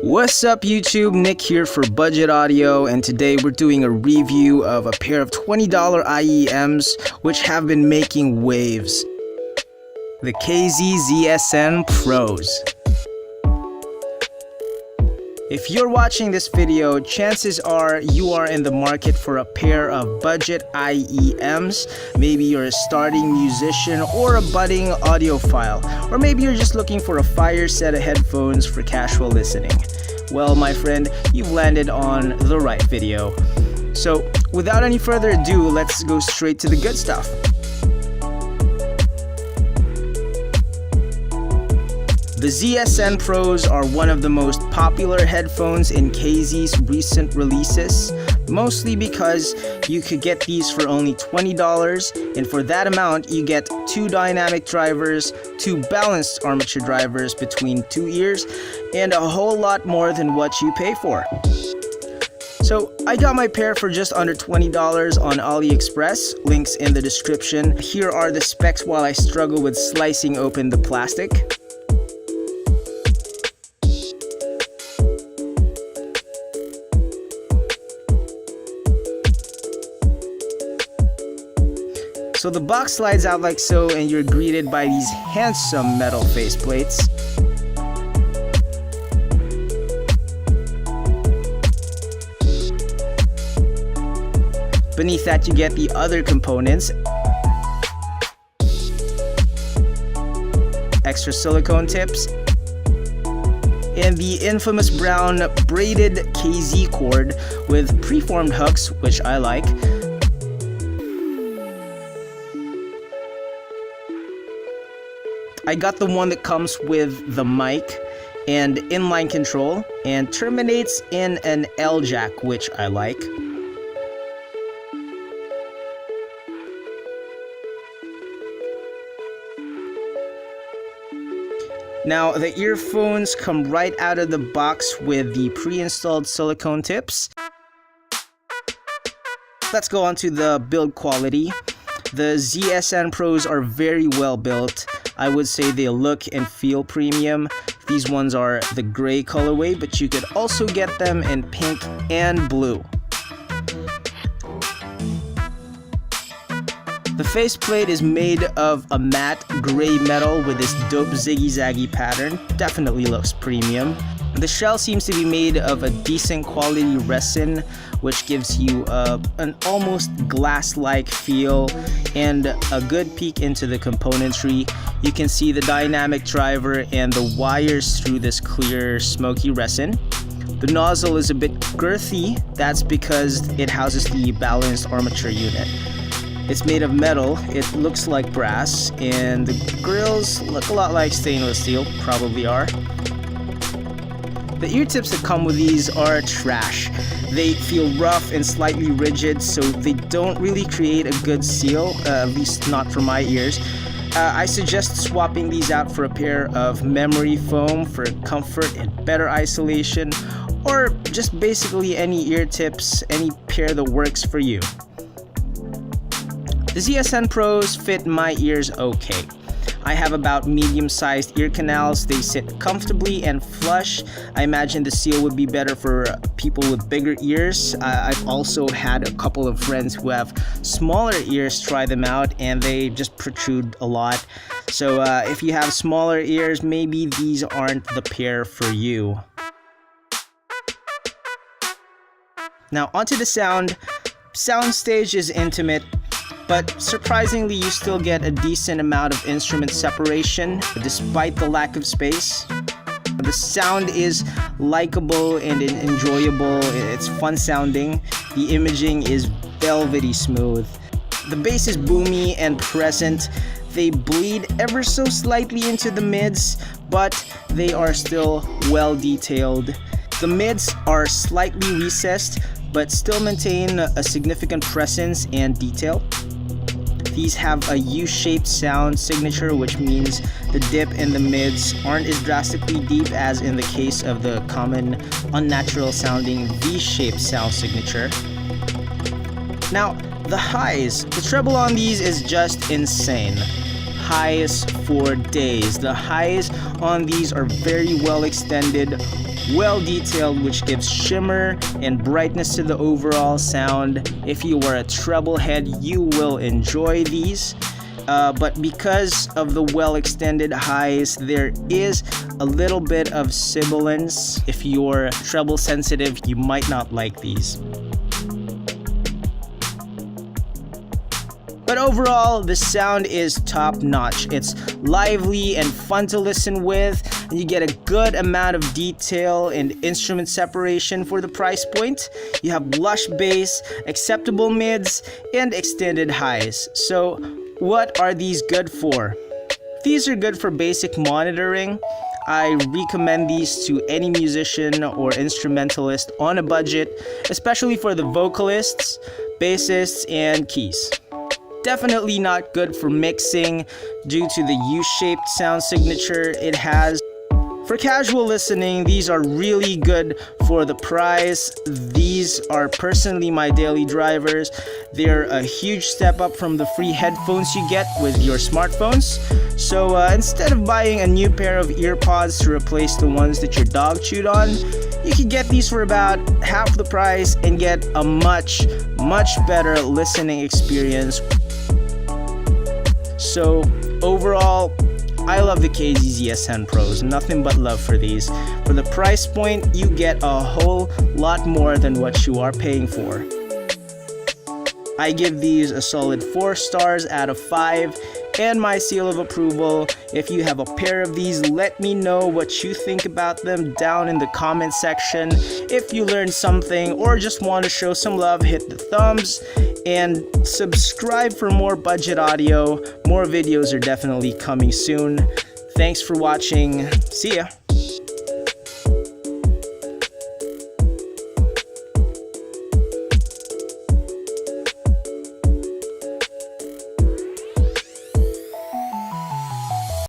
What's up YouTube, Nick here for Budget Audio, and today we're doing a review of a pair of $20 IEMs which have been making waves. The KZ ZSN Pros. If you're watching this video, chances are you are in the market for a pair of budget IEMs. Maybe you're a starting musician or a budding audiophile, or maybe you're just looking for a fire set of headphones for casual listening. Well, my friend, you've landed on the right video. So, without any further ado, let's go straight to the good stuff. The ZSN Pros are one of the most popular headphones in KZ's recent releases, mostly because you could get these for only $20, and for that amount you get 2 dynamic drivers, 2 balanced armature drivers between 2 ears, and a whole lot more than what you pay for. So I got my pair for just under $20 on AliExpress, links in the description. Here are the specs while I struggle with slicing open the plastic. So the box slides out like so, and you're greeted by these handsome metal faceplates. Beneath that you get the other components. Extra silicone tips. And the infamous brown braided KZ cord with preformed hooks, which I like. I got the one that comes with the mic and inline control and terminates in an L jack, which I like. Now, the earphones come right out of the box with the pre-installed silicone tips. Let's go on to the build quality. The ZSN Pros are very well built. I would say they look and feel premium. These ones are the gray colorway, but you could also get them in pink and blue. The faceplate is made of a matte gray metal with this dope ziggy-zaggy pattern. Definitely looks premium. The shell seems to be made of a decent quality resin, which gives you an almost glass-like feel and a good peek into the componentry. You can see the dynamic driver and the wires through this clear, smoky resin. The nozzle is a bit girthy. That's because it houses the balanced armature unit. It's made of metal, it looks like brass, and the grills look a lot like stainless steel, probably are. The ear tips that come with these are trash. They feel rough and slightly rigid, so they don't really create a good seal, at least not for my ears. I suggest swapping these out for a pair of memory foam for comfort and better isolation, or just basically any ear tips, any pair that works for you. The ZSN Pros fit my ears okay. I have about medium-sized ear canals. They sit comfortably and flush. I imagine the seal would be better for people with bigger ears. I've also had a couple of friends who have smaller ears try them out, and they just protrude a lot. So if you have smaller ears, maybe these aren't the pair for you. Now onto the sound. Soundstage is intimate, but surprisingly you still get a decent amount of instrument separation despite the lack of space. The sound is likable and enjoyable, it's fun sounding. The imaging is velvety smooth. The bass is boomy and present. They bleed ever so slightly into the mids, but they are still well detailed. The mids are slightly recessed, but still maintain a significant presence and detail. These have a U-shaped sound signature, which means the dip in the mids aren't as drastically deep as in the case of the common unnatural sounding V-shaped sound signature. Now, the highs. The treble on these is just insane. Highs for days. The highs on these are very well extended, well detailed, which gives shimmer and brightness to the overall sound. If you are a treble head, you will enjoy these. But because of the well extended highs, there is a little bit of sibilance. If you're treble sensitive, you might not like these. But overall, the sound is top notch. It's lively and fun to listen with. You get a good amount of detail and instrument separation for the price point. You have lush bass, acceptable mids, and extended highs. So what are these good for? These are good for basic monitoring. I recommend these to any musician or instrumentalist on a budget, especially for the vocalists, bassists, and keys. Definitely not good for mixing due to the U-shaped sound signature it has. For casual listening, these are really good for the price. These are personally my daily drivers. They're a huge step up from the free headphones you get with your smartphones. So instead of buying a new pair of earpods to replace the ones that your dog chewed on, you can get these for about half the price and get a much better listening experience. So overall, I love the KZ ZSN Pros, nothing but love for these. For the price point, you get a whole lot more than what you are paying for. I give these a solid 4 stars out of 5 and my seal of approval. If you have a pair of these, let me know what you think about them down in the comment section. If you learned something or just want to show some love, hit the thumbs and subscribe for more budget audio. More videos are definitely coming soon. Thanks for watching. See ya.